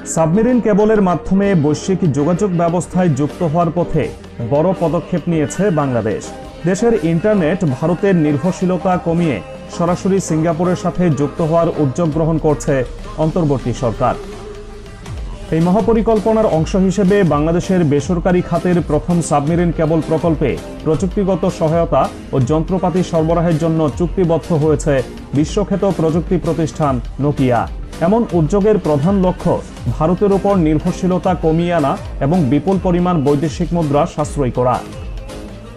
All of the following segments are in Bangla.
সাবমেরিন কেবলের মাধ্যমে বৈশ্বিক যোগাযোগ ব্যবস্থায় যুক্ত হওয়ার পথে বড় পদক্ষেপ নিয়েছে বাংলাদেশ। দেশের ইন্টারনেট ভারতের নির্ভরশীলতা কমিয়ে সরাসরি সিঙ্গাপুরের সাথে যুক্ত হওয়ার উদ্যোগ গ্রহণ করছে অন্তর্বর্তী সরকার। এই মহাপরিকল্পনার অংশ হিসেবে বাংলাদেশের বেসরকারি খাতের প্রথম সাবমেরিন কেবল প্রকল্পে প্রযুক্তিগত সহায়তা ও যন্ত্রপাতি সরবরাহের জন্য চুক্তিবদ্ধ হয়েছে বিশ্বখ্যাত প্রযুক্তি প্রতিষ্ঠান নোকিয়া। এমন উদ্যোগের প্রধান লক্ষ্য ভারতের উপর নির্ভরশীলতা কমিয়ে আনা এবং বিপুল পরিমাণ বৈদেশিক মুদ্রা সাশ্রয় করা।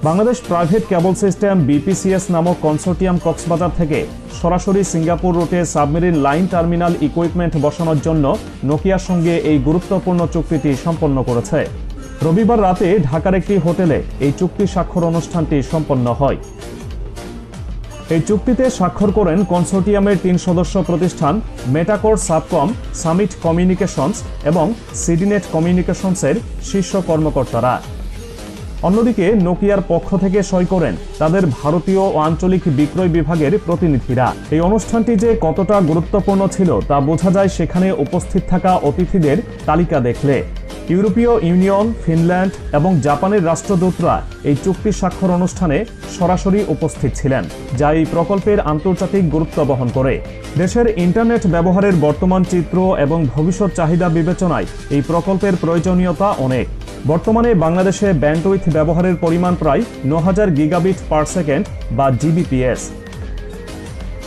বাংলাদেশ প্রাইভেট কেবল সিস্টেম বিপিসিএস নামক কনসোর্টিয়াম কক্সবাজার থেকে সরাসরি সিঙ্গাপুর রুটে সাবমেরিন লাইন টার্মিনাল ইকুইপমেন্ট বসানোর জন্য নোকিয়ার সঙ্গে এই গুরুত্বপূর্ণ চুক্তিটি সম্পন্ন করেছে। রবিবার রাতে ঢাকার একটি হোটেলে এই চুক্তি স্বাক্ষর অনুষ্ঠানটি সম্পন্ন হয়। এই চুক্তিতে স্বাক্ষর করেন কনসোর্টিয়ামের 3 সদস্য প্রতিষ্ঠান মেটাকোর সাবকম, সামিট কমিউনিকেশনস এবং সিডিনেট কমিউনিকেশনসের শীর্ষ কর্মকর্তারা। অন্যদিকে নোকিয়ার পক্ষ থেকে সই করেন তাদের ভারতীয় ও আঞ্চলিক বিক্রয় বিভাগের প্রতিনিধিরা। এই অনুষ্ঠানটি যে কতটা গুরুত্বপূর্ণ ছিল তা বোঝা যায় সেখানে উপস্থিত থাকা অতিথিদের তালিকা দেখলে। ইউরোপীয় ইউনিয়ন, ফিনল্যান্ড এবং জাপানের রাষ্ট্রদূতরা এই চুক্তি স্বাক্ষর অনুষ্ঠানে সরাসরি উপস্থিত ছিলেন, যা এই প্রকল্পের আন্তর্জাতিক গুরুত্ব বহন করে। দেশের ইন্টারনেট ব্যবহারের বর্তমান চিত্র এবং ভবিষ্যৎ চাহিদা বিবেচনায় এই প্রকল্পের প্রয়োজনীয়তা অনেক। বর্তমানে বাংলাদেশে ব্যান্ডউইথ ব্যবহারের পরিমাণ প্রায় 9000 গিগাবিট পার সেকেন্ড বা জিবিপিএস।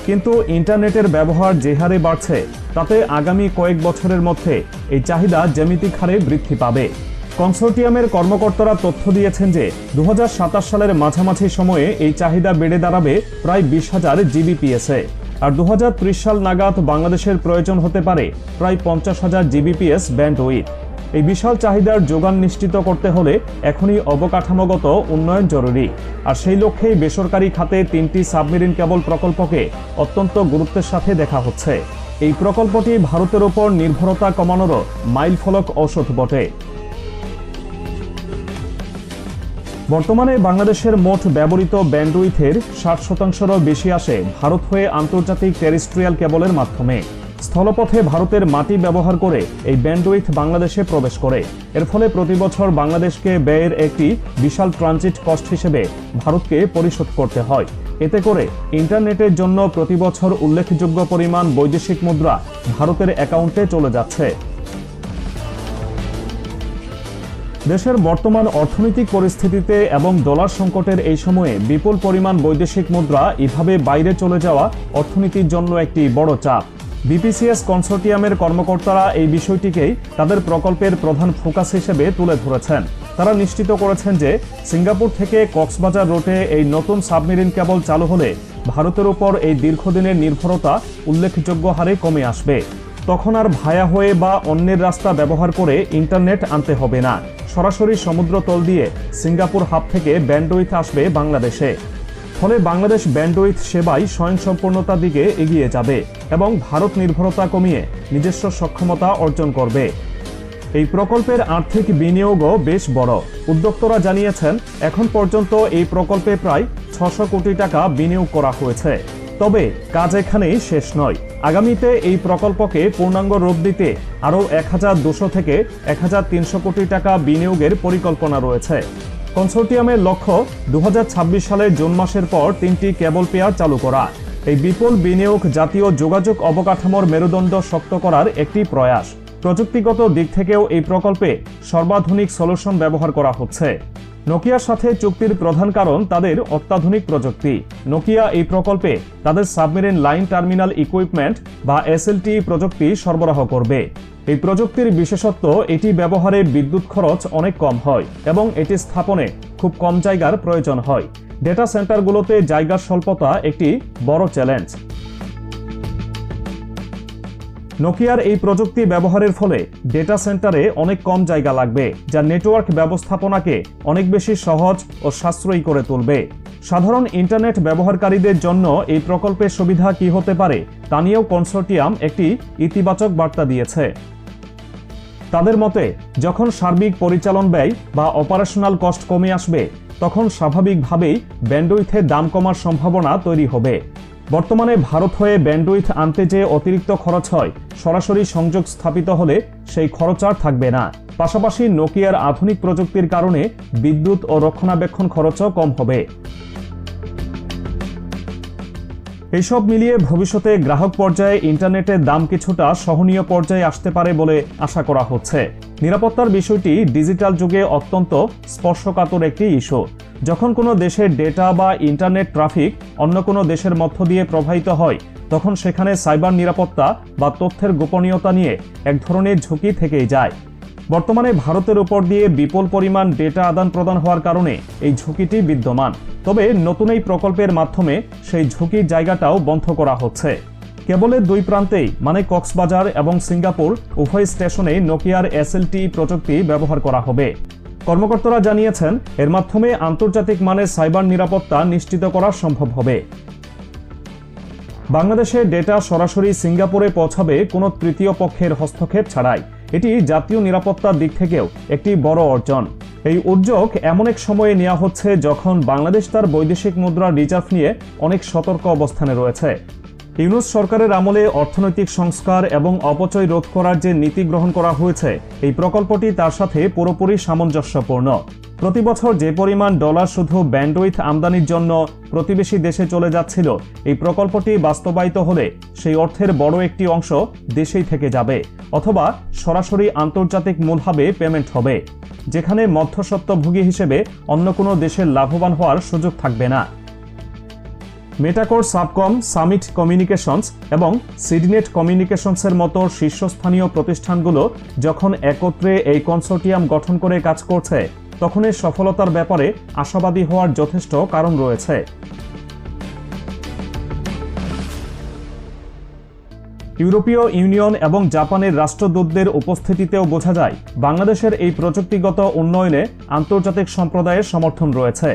কিন্তু ইন্টারনেটের ব্যবহার যে হারে বাড়ছে তাতে আগামী কয়েক বছরের মধ্যে এই চাহিদা জ্যামিতিক হারে বৃদ্ধি পাবে। কনসোর্টিয়ামের কর্মকর্তারা তথ্য দিয়েছেন যে 2027 সালের মাঝামাঝি সময়ে এই চাহিদা বেড়ে দাঁড়াবে প্রায় 20,000 জিবিপিএসে, আর 2030 সাল নাগাদ বাংলাদেশের প্রয়োজন হতে পারে প্রায় 50,000 জিবিপিএস ব্যান্ডউইথ। এই বিশাল চাহিদার যোগান নিশ্চিত করতে হলে এখনই অবকাঠামোগত উন্নয়ন জরুরি, আর সেই লক্ষ্যেই বেসরকারি খাতে 3টি সাবমেরিন কেবল প্রকল্পকে অত্যন্ত গুরুত্বের সাথে দেখা হচ্ছে। এই প্রকল্পটি ভারতের উপর নির্ভরতা কমানোরও মাইলফলক ঔষধ বটে। বর্তমানে বাংলাদেশের মোট ব্যবহৃত ব্যান্ডউইথের 60%-রও বেশি আসে ভারত হয়ে আন্তর্জাতিক টেরেস্ট্রিয়াল কেবলের মাধ্যমে। স্থলপথে ভারতের মাটি ব্যবহার করে এই ব্যান্ডউইথ বাংলাদেশে প্রবেশ করে। এর ফলে প্রতি বছর বাংলাদেশকে ব্যয়ের একটি বিশাল ট্রানজিট কস্ট হিসেবে ভারতকে পরিশোধ করতে হয়। এতে করে ইন্টারনেটের জন্য প্রতি বছর উল্লেখযোগ্য পরিমাণ বৈদেশিক মুদ্রা ভারতের অ্যাকাউন্টে চলে যাচ্ছে। দেশের বর্তমান অর্থনৈতিক পরিস্থিতিতে এবং ডলার সংকটের এই সময়ে বিপুল পরিমাণ বৈদেশিক মুদ্রা এভাবে বাইরে চলে যাওয়া অর্থনীতির জন্য একটি বড় চাপ। বিপিসিএস কনসোর্টিয়ামের কর্মকর্তারা এই বিষয়টিকেই তাদের প্রকল্পের প্রধান ফোকাস হিসেবে তুলে ধরেছেন। তারা নিশ্চিত করেছেন যে সিঙ্গাপুর থেকে কক্সবাজার রুটে এই নতুন সাবমেরিন কেবল চালু হলে ভারতের উপর এই দীর্ঘদিনের নির্ভরতা উল্লেখযোগ্য হারে কমে আসবে। তখন আর ভায়া হয়ে বা অন্যের রাস্তা ব্যবহার করে ইন্টারনেট আনতে হবে না। সরাসরি সমুদ্রতল দিয়ে সিঙ্গাপুর হাব থেকে ব্যান্ডউইথ আসবে বাংলাদেশে। ফলে বাংলাদেশ ব্যান্ডউইথ সেবায় স্বয়ংসম্পূর্ণতার দিকে এগিয়ে যাবে এবং ভারত নির্ভরতা কমিয়ে নিজস্ব সক্ষমতা অর্জন করবে। এই প্রকল্পের আর্থিক বিনিয়োগও বেশ বড়। উদ্যোক্তারা জানিয়েছেন এখন পর্যন্ত এই প্রকল্পে প্রায় 600 কোটি টাকা বিনিয়োগ করা হয়েছে। তবে কাজ এখানেই শেষ নয়। আগামীতে এই প্রকল্পকে পূর্ণাঙ্গ রূপ দিতে আরও 1200 থেকে 1300 কোটি টাকা বিনিয়োগের পরিকল্পনা রয়েছে। কনসোর্টিয়ামের লক্ষ্য 2026 সালের জুন মাসের পর 3টি কেবল পেয়ার চালু করা। এই বিপুল বিনিয়োগ জাতীয় যোগাযোগ অবকাঠামোর মেরুদণ্ড শক্ত করার একটি প্রয়াস। প্রযুক্তিগত দিক থেকেও এই প্রকল্পে সর্বাধুনিক সলিউশন ব্যবহার করা হচ্ছে। নোকিয়ার সাথে চুক্তির প্রধান কারণ তাদের অত্যাধুনিক প্রযুক্তি। নোকিয়া এই প্রকল্পে তাদের সাবমেরিন লাইন টার্মিনাল ইকুইপমেন্ট বা এসএলটি প্রযুক্তি সরবরাহ করবে। এই প্রযুক্তির বিশেষত্ব এটি ব্যবহারে বিদ্যুৎ খরচ অনেক কম হয় এবং এটি স্থাপনে খুব কম জায়গার প্রয়োজন হয়। ডেটা সেন্টারগুলোতে জায়গার স্বল্পতা একটি বড় চ্যালেঞ্জ। নোকিয়ার এই প্রযুক্তি ব্যবহারের ফলে ডেটা সেন্টারে অনেক কম জায়গা লাগবে, যা নেটওয়ার্ক ব্যবস্থাপনাকে অনেক বেশি সহজ ও সাশ্রয়ী করে তুলবে। সাধারণ ইন্টারনেট ব্যবহারকারীদের জন্য এই প্রকল্পের সুবিধা কি হতে পারে তা নিয়েও কনসোর্টিয়াম একটি ইতিবাচক বার্তা দিয়েছে। তাদের মতে, যখন সার্বিক পরিচালন ব্যয় বা অপারেশনাল কস্ট কমে আসবে তখন স্বাভাবিকভাবেই ব্যান্ডউইথের দাম কমার সম্ভাবনা তৈরি হবে। বর্তমানে ভারত হয়ে ব্যান্ডউইথ আনতে যে অতিরিক্ত খরচ হয়, সরাসরি সংযোগ স্থাপিত হলে সেই খরচ আর থাকবে না। পাশাপাশি নোকিয়ার আধুনিক প্রযুক্তির কারণে বিদ্যুৎ ও রক্ষণাবেক্ষণ খরচও কম হবে। এইসব মিলিয়ে ভবিষ্যতে গ্রাহক পর্যায়ে ইন্টারনেটের দাম কিছুটা সহনীয় পর্যায়ে আসতে পারে বলে আশা করা হচ্ছে। নিরাপত্তার বিষয়টি ডিজিটাল যুগে অত্যন্ত স্পর্শকাতর একটি ইস্যু। যখন কোনো দেশের ডেটা বা ইন্টারনেট ট্রাফিক অন্য কোনো দেশের মধ্য দিয়ে প্রবাহিত হয়, তখন সেখানে সাইবার নিরাপত্তা বা তথ্যের গোপনীয়তা নিয়ে এক ধরনের ঝুঁকি থেকেই যায়। বর্তমানে ভারতের উপর দিয়ে বিপুল পরিমাণ ডেটা আদান প্রদান হওয়ার কারণে এই ঝুঁকিটি বিদ্যমান। তবে নতুন এই প্রকল্পের মাধ্যমে সেই ঝুঁকির জায়গাটাও বন্ধ করা হচ্ছে। কেবলের দুই প্রান্তেই মানে কক্সবাজার এবং সিঙ্গাপুর উভয় স্টেশনেই নোকিয়ার SLTE প্রযুক্তি ব্যবহার করা হবে। কর্মকর্তারা জানিয়েছেন, এর মাধ্যমে আন্তর্জাতিক মানের সাইবার নিরাপত্তা নিশ্চিত করা সম্ভব হবে। বাংলাদেশে ডেটা সরাসরি সিঙ্গাপুরে পৌঁছাবে কোনো তৃতীয় পক্ষের হস্তক্ষেপ ছাড়াই। এটি জাতীয় নিরাপত্তার দিক থেকেও একটি বড় অর্জন। এই উদ্যোগ এমন এক সময়ে নেওয়া হচ্ছে যখন বাংলাদেশ তার বৈদেশিক মুদ্রার রিজার্ভ নিয়ে অনেক সতর্ক অবস্থানে রয়েছে। ইউনূস সরকারের আমলে অর্থনৈতিক সংস্কার এবং অপচয় রোধ করার যে নীতি গ্রহণ করা হয়েছে, এই প্রকল্পটি তার সাথে পুরোপুরি সামঞ্জস্যপূর্ণ। প্রতি বছর যে পরিমাণ ডলার শুধু ব্যান্ডউইথ আমদানির জন্য প্রতিবেশী দেশে চলে যাচ্ছিল, এই প্রকল্পটি বাস্তবায়িত হলে সেই অর্থের বড় একটি অংশ দেশেই থেকে যাবে, অথবা সরাসরি আন্তর্জাতিক মূলভাবে পেমেন্ট হবে, যেখানে মধ্যস্বত্বভোগী হিসেবে অন্য কোনো দেশের লাভবান হওয়ার সুযোগ থাকবে না। মেটাকোর সাবকম, সামিট কমিউনিকেশনস এবং সিডনেট কমিউনিকেশনসের মতো শীর্ষস্থানীয় প্রতিষ্ঠানগুলো যখন একত্রে এই কনসোর্টিয়াম গঠন করে কাজ করছে, তখন এর সফলতার ব্যাপারে আশাবাদী হওয়ার যথেষ্ট কারণ রয়েছে। ইউরোপীয় ইউনিয়ন এবং জাপানের রাষ্ট্রদূতদের উপস্থিতিতেও বোঝা যায় বাংলাদেশের এই প্রযুক্তিগত উন্নয়নে আন্তর্জাতিক সম্প্রদায়ের সমর্থন রয়েছে।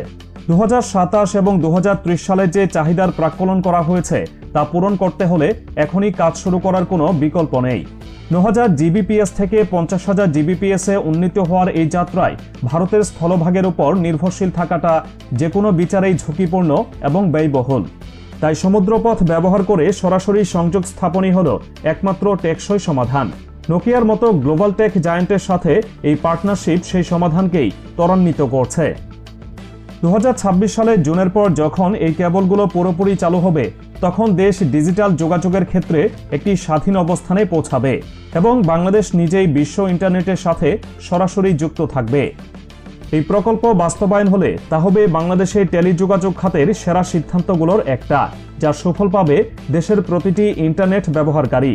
2027 এবং 2030 সালে যে চাহিদার প্রাক্কলন করা হয়েছে তা পূরণ করতে হলে এখনই কাজ শুরু করার কোনো বিকল্প নেই। 9000 GBPS থেকে 50,000 GBPS-এ উন্নীত হওয়ার এই যাত্রায় ভারতের স্থলভাগের উপর নির্ভরশীল থাকাটা যে কোনো বিচারেই ঝুঁকিপূর্ণ এবং ব্যয়বহুল। তাই সমুদ্রপথ ব্যবহার করে সরাসরি সংযোগ স্থাপনই হল একমাত্র টেকসই সমাধান। নোকিয়ার মতো গ্লোবাল টেক জায়ান্টের সাথে এই পার্টনারশিপ সেই সমাধানকেই ত্বরান্বিত করছে। 2026 সালের জুনের পর যখন এই কেবলগুলো পুরোপুরি চালু হবে, তখন দেশ ডিজিটাল যোগাযোগের ক্ষেত্রে একটি স্বাধীন অবস্থানে পৌঁছাবে এবং বাংলাদেশ নিজেই বিশ্ব ইন্টারনেটের সাথে সরাসরি যুক্ত থাকবে। এই প্রকল্প বাস্তবায়ন হলে তা হবে বাংলাদেশের টেলিযোগাযোগ খাতের সেরা সিদ্ধান্তগুলোর একটা, যার সুফল পাবে দেশের প্রতিটি ইন্টারনেট ব্যবহারকারী।